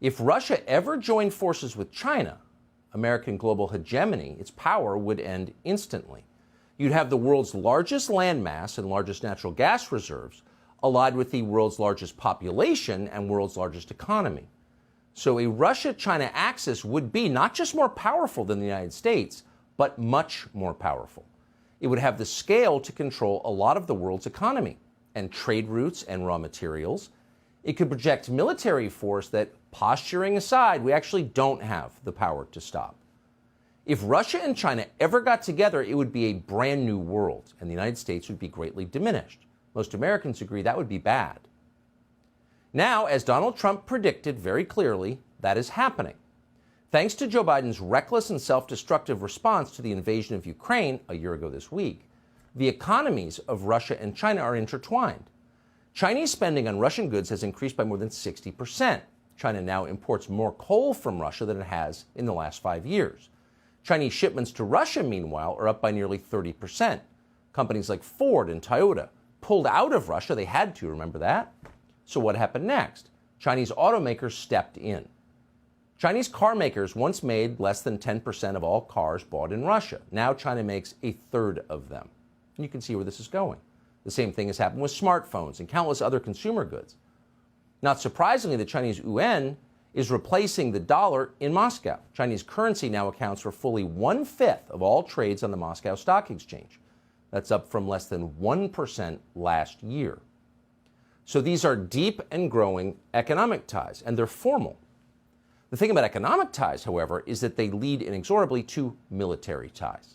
If Russia ever joined forces with China, American global hegemony, its power would end instantly. You'd have the world's largest landmass and largest natural gas reserves allied with the world's largest population and world's largest economy. So a Russia-China axis would be not just more powerful than the United States, but much more powerful. It would have the scale to control a lot of the world's economy and trade routes and raw materials. It could project military force that, posturing aside, we actually don't have the power to stop. If Russia and China ever got together, it would be a brand new world, and the United States would be greatly diminished. Most Americans agree that would be bad. Now, as Donald Trump predicted very clearly, that is happening. Thanks to Joe Biden's reckless and self-destructive response to the invasion of Ukraine a year ago this week, the economies of Russia and China are intertwined. Chinese spending on Russian goods has increased by more than 60%. China now imports more coal from Russia than it has in the last 5 years. Chinese shipments to Russia, meanwhile, are up by nearly 30%. Companies like Ford and Toyota pulled out of Russia. They had to, remember that? So what happened next? Chinese automakers stepped in. Chinese car makers once made less than 10% of all cars bought in Russia. Now China makes a third of them. And you can see where this is going. The same thing has happened with smartphones and countless other consumer goods. Not surprisingly, the Chinese yuan is replacing the dollar in Moscow. Chinese currency now accounts for fully 1/5 of all trades on the Moscow Stock Exchange. That's up from less than 1% last year. So these are deep and growing economic ties, and they're formal. The thing about economic ties, however, is that they lead inexorably to military ties.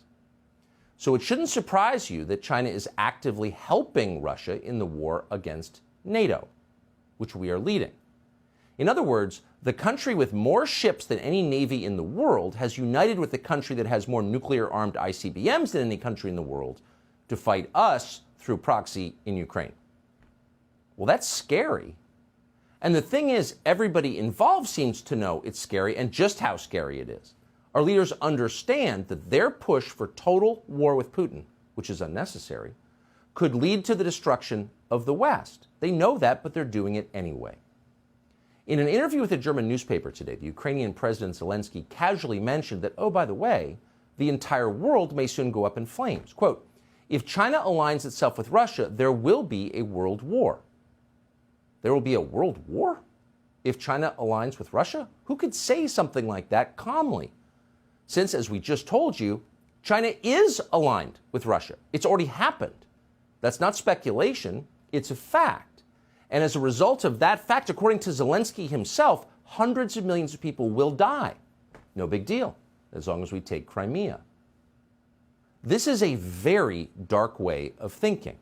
So it shouldn't surprise you that China is actively helping Russia in the war against NATO, which we are leading. In other words, the country with more ships than any navy in the world has united with the country that has more nuclear-armed ICBMs than any country in the world to fight us through proxy in Ukraine. Well, that's scary. And the thing is, everybody involved seems to know it's scary and just how scary it is. Our leaders understand that their push for total war with Putin, which is unnecessary, could lead to the destruction of the West. They know that, but they're doing it anyway. In an interview with a German newspaper today, the Ukrainian President Zelensky casually mentioned that, oh, by the way, the entire world may soon go up in flames. Quote, if China aligns itself with Russia, there will be a world war. There will be a world war? If China aligns with Russia? Who could say something like that calmly? Since, as we just told you, China is aligned with Russia. It's already happened. That's not speculation, it's a fact. And as a result of that fact, according to Zelensky himself, hundreds of millions of people will die. No big deal, as long as we take Crimea. This is a very dark way of thinking.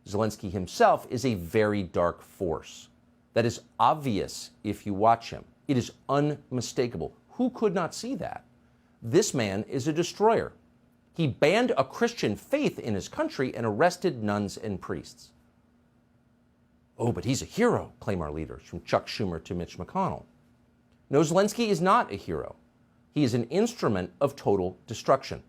Zelensky himself is a very dark force. That is obvious if you watch him. It is unmistakable. Who could not see that? This man is a destroyer. He banned a Christian faith in his country and arrested nuns and priests. Oh, but he's a hero, claim our leaders, from Chuck Schumer to Mitch McConnell. No, Zelensky is not a hero. He is an instrument of total destruction.